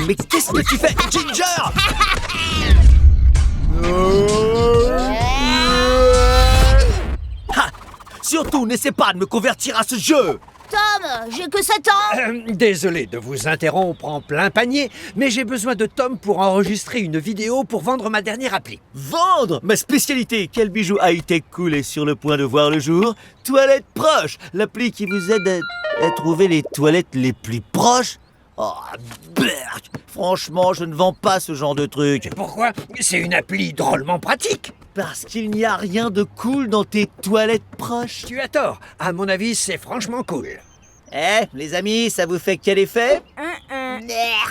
mais qu'est-ce que tu fais, Ginger? Ha! Surtout, n'essaie pas de me convertir à ce jeu! Tom, j'ai que 7 ans. Désolé de vous interrompre en plein panier, mais j'ai besoin de Tom pour enregistrer une vidéo pour vendre ma dernière appli. Vendre? Ma spécialité! Quel bijou high-tech cool est sur le point de voir le jour? Toilette Proche, l'appli qui vous aide à trouver les toilettes les plus proches. Oh, berk. Franchement, je ne vends pas ce genre de truc. Pourquoi? C'est une appli drôlement pratique. Parce qu'il n'y a rien de cool dans tes toilettes proches. Tu as tort. À mon avis, c'est franchement cool. Eh, les amis, ça vous fait quel effet?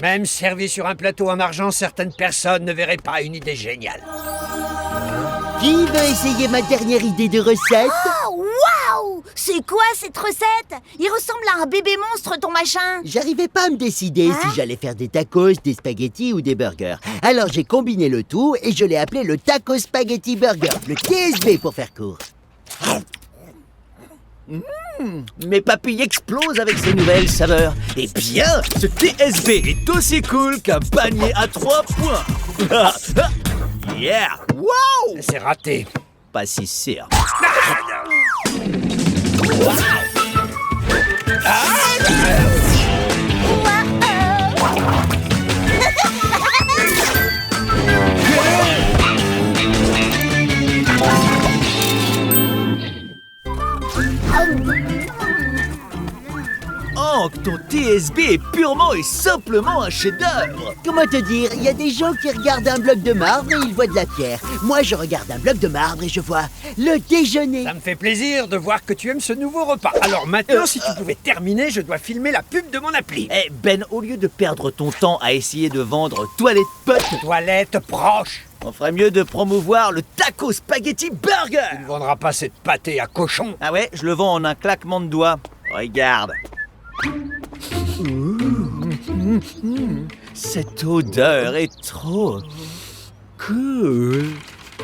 Même servi sur un plateau en argent, certaines personnes ne verraient pas une idée géniale. Qui veut essayer ma dernière idée de recette? Oh, waouh! C'est quoi cette recette? Il ressemble à un bébé monstre, ton machin. J'arrivais pas à me décider si j'allais faire des tacos, des spaghettis ou des burgers. Alors j'ai combiné le tout et je l'ai appelé le Taco Spaghetti Burger, le TSB pour faire court. Mes papilles explosent avec ces nouvelles saveurs. Eh bien, ce TSB est aussi cool qu'un panier à 3 points. Yeah! Wow! C'est raté. Pas si sûr. Oh, ton TSB est purement et simplement un chef-d'œuvre. Comment te dire, il y a des gens qui regardent un bloc de marbre et ils voient de la pierre. Moi, je regarde un bloc de marbre et je vois le déjeuner. Ça me fait plaisir de voir que tu aimes ce nouveau repas. Alors maintenant, si tu pouvais terminer, je dois filmer la pub de mon appli. Eh Ben, au lieu de perdre ton temps à essayer de vendre Toilette Pote, Toilette proche. on ferait mieux de promouvoir le Taco Spaghetti Tu Burger. ne vendras pas cette pâtée à cochon. Ah ouais, je le vends en un claquement de doigts. Regarde. Cette odeur est trop cool.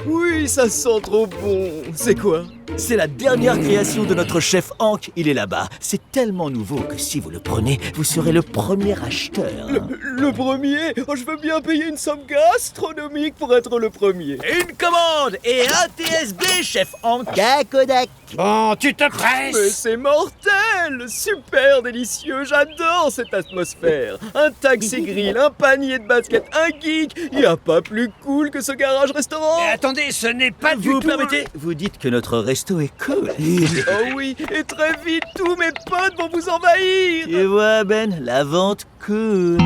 Oui, ça sent trop bon. C'est quoi? C'est la dernière création de notre chef Hank. Il est là-bas. C'est tellement nouveau que si vous le prenez, vous serez le premier acheteur. Le premier? Oh, je veux bien payer une somme gastronomique pour être le premier. Une commande et un TSB, chef Hank. Kodak. Bon, tu te Mais presses. c'est mortel! Super délicieux, j'adore cette atmosphère. Un taxi grill, un panier de basket, un geek. Y a pas plus cool que ce garage-restaurant. Mais attendez, ce n'est pas du Vous tout... permettez? Vous dites que notre resto est cool. Oh oui, et très vite, tous mes potes vont vous envahir. Tu vois, Ben, la vente cool.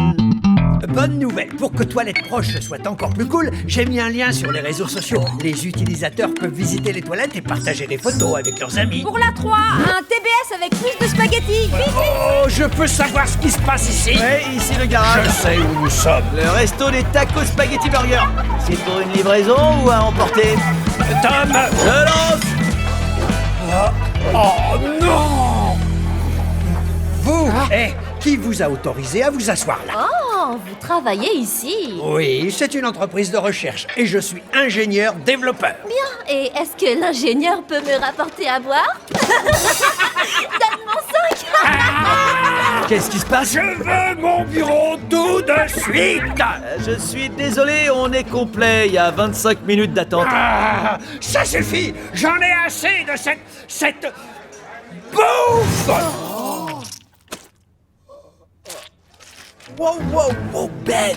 Bonne nouvelle, pour que Toilette Proche soit encore plus cool, j'ai mis un lien sur les réseaux sociaux. Les utilisateurs peuvent visiter les toilettes et partager des photos avec leurs amis. Pour la 3, un TBS avec plus de spaghettis. Vite, Oh, je peux savoir ce qui se passe ici. Ouais, ici le Je garage. sais où nous sommes. Le resto des Taco Spaghetti Burger. C'est pour une livraison ou à emporter? Tom. Je lance. Oh non. Vous, qui vous a autorisé à vous asseoir là? Oh, vous travaillez ici. Oui, c'est une entreprise de recherche et je suis ingénieur développeur. Bien, et est-ce que l'ingénieur peut me rapporter à boire? Donne-moi 5. Qu'est-ce qui se passe? Je veux mon bureau tout de suite. Je suis désolé, on est complet. Il y a 25 minutes d'attente. Ah, ça suffit. J'en ai assez de cette bouffe. Wow, wow, wow, Ben!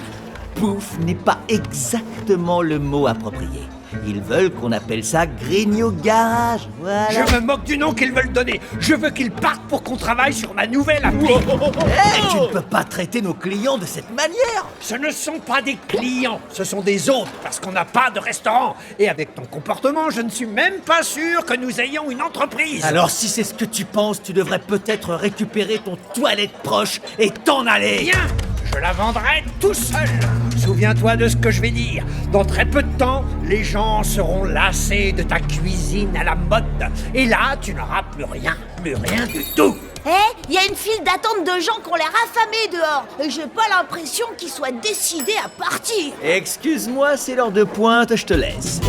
Bouffe n'est pas exactement le mot approprié. Ils veulent qu'on appelle ça grigny au garage. Voilà. Je me moque du nom qu'ils veulent donner. Je veux qu'ils partent pour qu'on travaille sur ma nouvelle appli. Hey, tu ne peux pas traiter nos clients de cette manière. Ce ne sont pas des clients, ce sont des hôtes, parce qu'on n'a pas de restaurant. Et avec ton comportement, je ne suis même pas sûr que nous ayons une entreprise. Alors si c'est ce que tu penses, tu devrais peut-être récupérer ton Toilette Proche et t'en aller. Bien, je la vendrai tout seul. Souviens-toi de ce que je vais dire. Dans très peu de temps, les gens seront lassés de ta cuisine à la mode. Et là, tu n'auras plus rien du tout. Eh, il y a une file d'attente de gens qui ont l'air affamés dehors. Et j'ai pas l'impression qu'ils soient décidés à partir. Excuse-moi, c'est l'heure de pointe, je te laisse.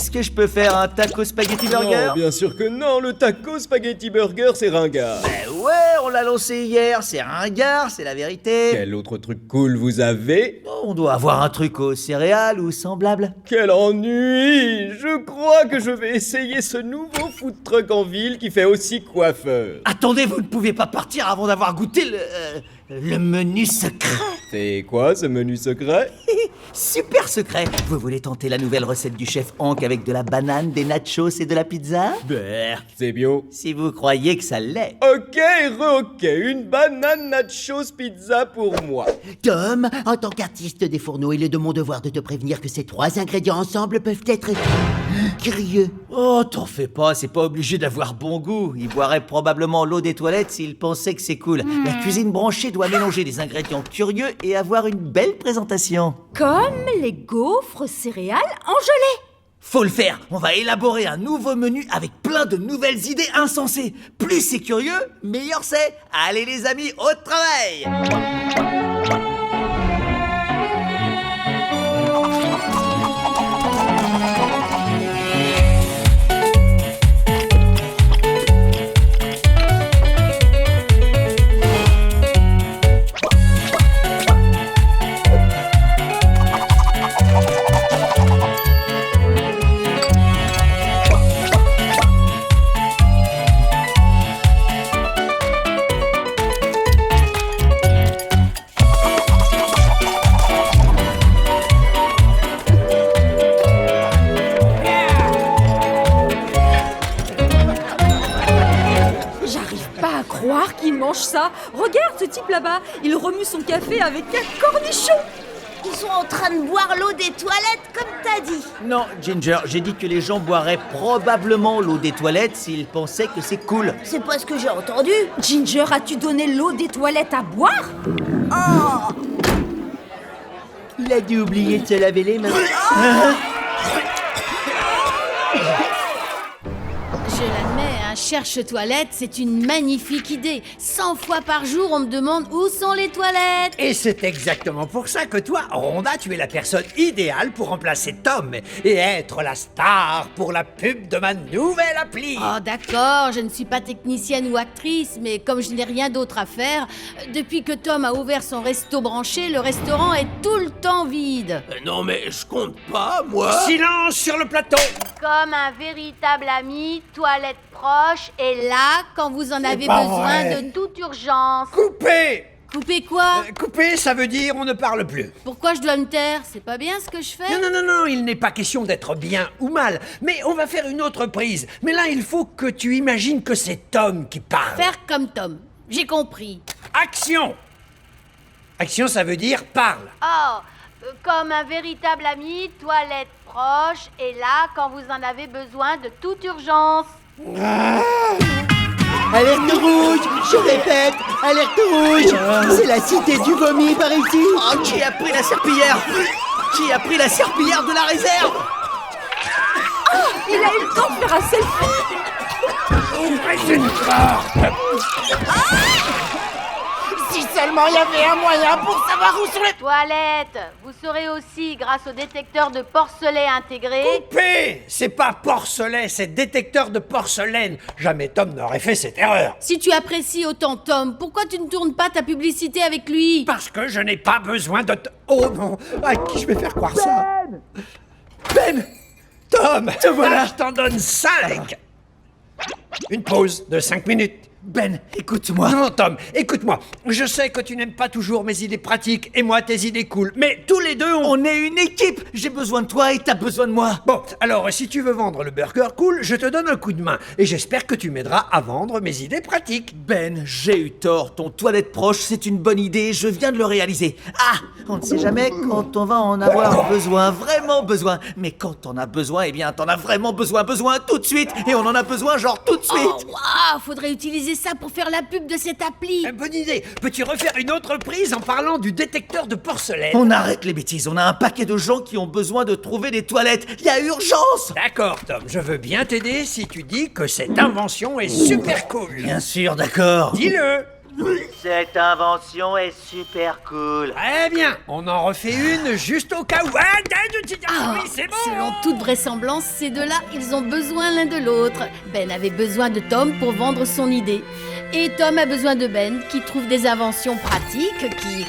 Est-ce que je peux faire un taco spaghetti burger? Non, bien sûr que non, le taco spaghetti burger, c'est ringard. Ouais, on l'a lancé hier, c'est ringard, c'est la vérité. Quel autre truc cool vous avez? On doit avoir un truc aux céréales ou semblable. Quel ennui! Je crois que je vais essayer ce nouveau food truck en ville qui fait aussi coiffeur. Attendez, vous ne pouvez pas partir avant d'avoir goûté le menu secret. C'est quoi ce menu secret? Super secret. Vous voulez tenter la nouvelle recette du chef Hank avec de la banane, des nachos et de la pizza? C'est bio. Si vous croyez que ça l'est. Ok, ok, une banane nachos pizza pour moi. Tom, en tant qu'artiste des fourneaux, il est de mon devoir de te prévenir que ces 3 ingrédients ensemble peuvent être curieux. Oh, t'en fais pas, c'est pas obligé d'avoir bon goût. Il boirait probablement l'eau des toilettes s'il pensait que c'est cool. La cuisine branchée doit mélanger des ingrédients curieux et avoir une belle présentation. Comme les gaufres céréales en gelée. Faut le faire. On va élaborer un nouveau menu avec plein de nouvelles idées insensées. Plus c'est curieux, meilleur c'est. Allez les amis, au travail! Croire qu'il mange ça. Regarde ce type là-bas, il remue son café avec un cornichon. Ils sont en train de boire l'eau des toilettes, comme t'as dit. Non, Ginger, j'ai dit que les gens boiraient probablement l'eau des toilettes s'ils pensaient que c'est cool. C'est pas ce que j'ai entendu. Ginger, as-tu donné l'eau des toilettes à boire? Oh, Il a dû oublier de se laver les mains. Je l'admets, un cherche-toilette, c'est une magnifique idée. 100 fois par jour, on me demande où sont les toilettes. Et c'est exactement pour ça que toi, Rhonda, tu es la personne idéale pour remplacer Tom et être la star pour la pub de ma nouvelle appli. Oh d'accord, je ne suis pas technicienne ou actrice, mais comme je n'ai rien d'autre à faire, depuis que Tom a ouvert son resto branché, le restaurant est tout le temps vide. Non mais je compte pas, moi. Silence sur le plateau. Comme un véritable ami, toilette proche est là quand vous en avez pas besoin vrai. de toute urgence. Coupez. Coupez quoi? Couper, ça veut dire on ne parle plus. Pourquoi je dois me taire? C'est pas bien ce que je fais? Non, il n'est pas question d'être bien ou mal, mais on va faire une autre prise. Mais là, il faut que tu imagines que c'est Tom qui parle. Faire comme Tom. J'ai compris. Action. Action, ça veut dire parle. Oh, comme un véritable ami, toilette proche est là quand vous en avez besoin de toute urgence. Alerte rouge! Je répète, alerte rouge! C'est la cité du vomi par ici! Oh, qui a pris la serpillière? Qui a pris la serpillière de la réserve? Il a eu le temps de faire un selfie. Ouvrez une porte. Si seulement il y avait un moyen pour savoir où sont les... Toilette, vous saurez aussi grâce au détecteur de porcelet intégré. Coupez. C'est pas porcelet, c'est détecteur de porcelaine. Jamais Tom n'aurait fait cette erreur. Si tu apprécies autant Tom, pourquoi tu ne tournes pas ta publicité avec lui? Parce que je n'ai pas besoin de... Oh non, à qui je vais faire croire ça? Ben! Tom, te voilà. Je t'en donne 5. Une pause de 5 minutes. Ben, écoute-moi. Non, Tom, écoute-moi. Je sais que tu n'aimes pas toujours mes idées pratiques et moi tes idées cool, mais tous les deux On est une équipe. J'ai besoin de toi et t'as besoin de moi. Bon, alors si tu veux vendre le burger cool, je te donne un coup de main et j'espère que tu m'aideras à vendre mes idées pratiques. Ben, j'ai eu tort. Ton toilette proche, c'est une bonne idée. Je viens de le réaliser. Ah, on ne sait jamais quand on va en avoir besoin, vraiment besoin. Mais quand on a besoin, eh bien, t'en as vraiment besoin tout de suite. Et on en a besoin genre tout de suite. Oh, waouh, faudrait utiliser ça pour faire la pub de cette appli. Bonne idée. Peux-tu refaire une autre prise en parlant du détecteur de porcelaine? On arrête les bêtises. On a un paquet de gens qui ont besoin de trouver des toilettes. Il y a urgence. D'accord, Tom, je veux bien t'aider si tu dis que cette invention est super cool. Bien sûr, d'accord. Dis-le. Cette invention est super cool. Très bien, on en refait une juste au cas où. Oui, c'est bon. Selon toute vraisemblance, ces deux-là, ils ont besoin l'un de l'autre. Ben avait besoin de Tom pour vendre son idée. Et Tom a besoin de Ben, qui trouve des inventions pratiques qui...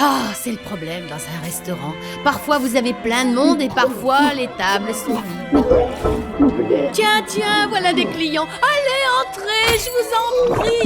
Ah, c'est le problème dans un restaurant. Parfois, vous avez plein de monde et parfois, les tables sont vides. Tiens, voilà des clients. Allez, entrez, je vous en prie.